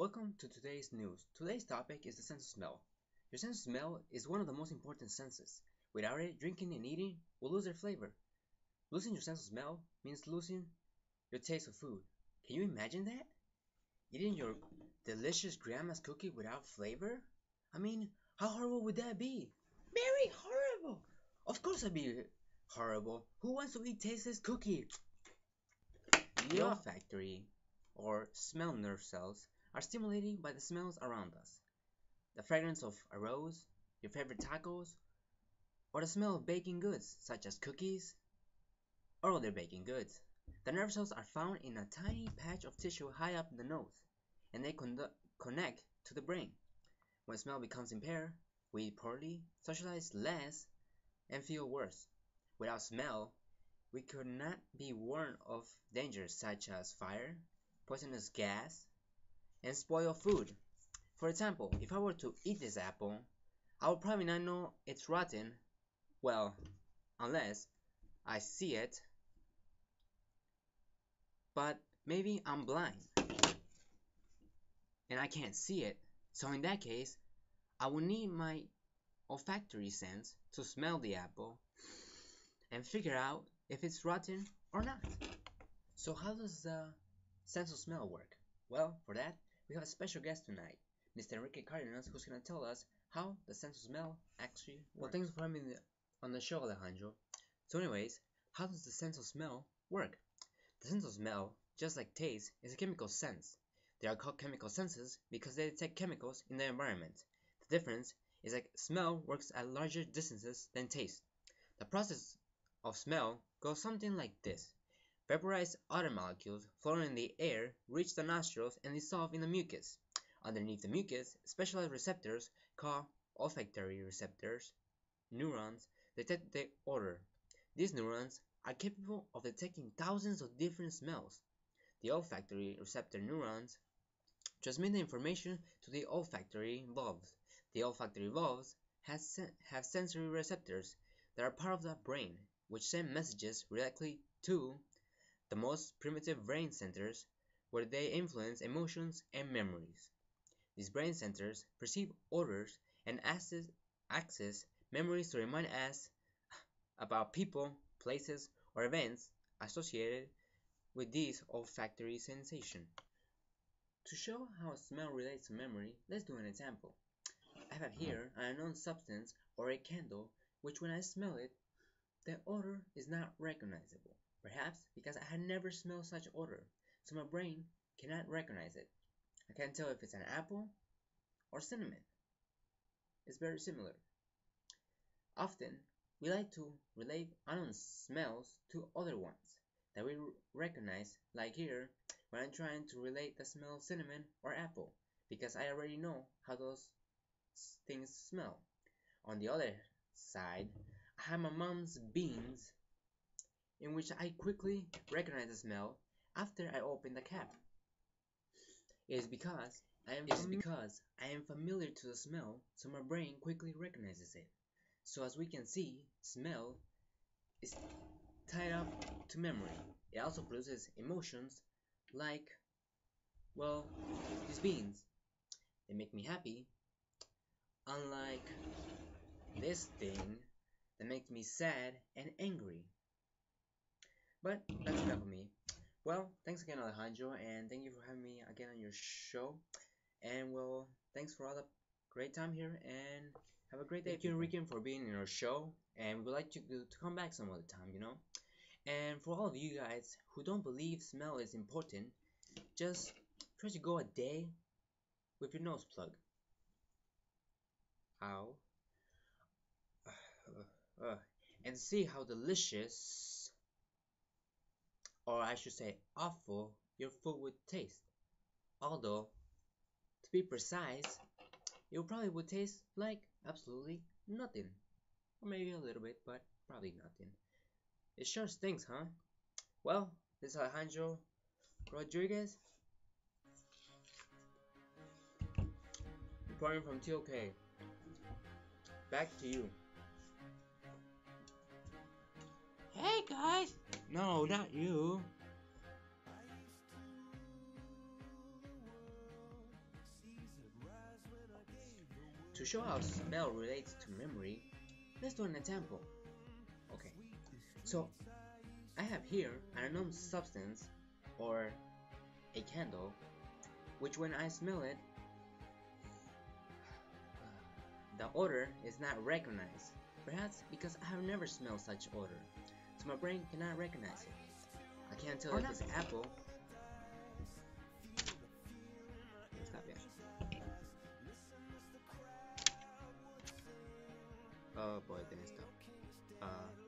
Welcome to today's news. Today's topic is the sense of smell. Your sense of smell is one of the most important senses. Without it, drinking and eating will lose their flavor. Losing your sense of smell means losing your taste of food. Can you imagine that? Eating your delicious grandma's cookie without flavor? I mean, how horrible would that be? Very horrible! Of course it'd be horrible. Who wants to eat tasteless cookie? The olfactory, or smell nerve cells, are stimulated by the smells around us. The fragrance of a rose, your favorite tacos, or the smell of baking goods such as cookies or other baking goods. The nerve cells are found in a tiny patch of tissue high up in the nose, and they connect to the brain. When smell becomes impaired, we eat poorly, socialize less, and feel worse. Without smell, we could not be warned of dangers such as fire, poisonous gas, and spoiled food. For example, if I were to eat this apple, I would probably not know it's rotten, well, unless I see it, but maybe I'm blind and I can't see it, so in that case, I would need my olfactory sense to smell the apple and figure out if it's rotten or not. So how does the sense of smell work? Well, for that, we have a special guest tonight, Mr. Enrique Cardenas, who's going to tell us how the sense of smell actually works. Well, thanks for having me on the show, Alejandro. So anyways, how does the sense of smell work? The sense of smell, just like taste, is a chemical sense. They are called chemical senses because they detect chemicals in the environment. The difference is that smell works at larger distances than taste. The process of smell goes something like this. Vaporized other molecules floating in the air reach the nostrils and dissolve in the mucus. Underneath the mucus, specialized receptors called olfactory receptors, neurons, detect the odor. These neurons are capable of detecting thousands of different smells. The olfactory receptor neurons transmit the information to the olfactory bulbs. The olfactory bulbs have sensory receptors that are part of the brain, which send messages directly to the most primitive brain centers, where they influence emotions and memories. These brain centers perceive odors and access memories to remind us about people, places, or events associated with these olfactory sensation. To show how smell relates to memory, let's do an example. I have here an unknown substance or a candle, which when I smell it, the odor is not recognizable. Perhaps because I had never smelled such odor, so my brain cannot recognize it. I can't tell if it's an apple or cinnamon. It's very similar. Often, we like to relate unknown smells to other ones that we recognize, like here, when I'm trying to relate the smell of cinnamon or apple, because I already know how those things smell. On the other side, I have my mom's beans, in which I quickly recognize the smell after I open the cap. It is because I am familiar to the smell, so my brain quickly recognizes it. So as we can see, smell is tied up to memory. It also produces emotions like, well, these beans. They make me happy, unlike this thing that makes me sad and angry. But that's enough of me. Well, thanks again, Alejandro, and thank you for having me again on your show. And well, thanks for all the great time here, and have a great day. Thank you, Enrique, for being in our show, and we would like to come back some other time. And for all of you guys who don't believe smell is important, just try to go a day with your nose plugged. How? And see how delicious, or I should say awful, your food would taste. Although, to be precise, it probably would taste like absolutely nothing. Or maybe a little bit, but probably nothing. It sure stinks, huh? Well, this is Alejandro Rodriguez, reporting from TOK. Back to you. Hey guys! No, not you. To show how smell relates to memory, let's do an example. Okay, so I have here an unknown substance or a candle, which when I smell it, the odor is not recognized, perhaps because I have never smelled such odor, so my brain cannot recognize it. I can't tell if it's apple. Está bien. Oh boy, then stop.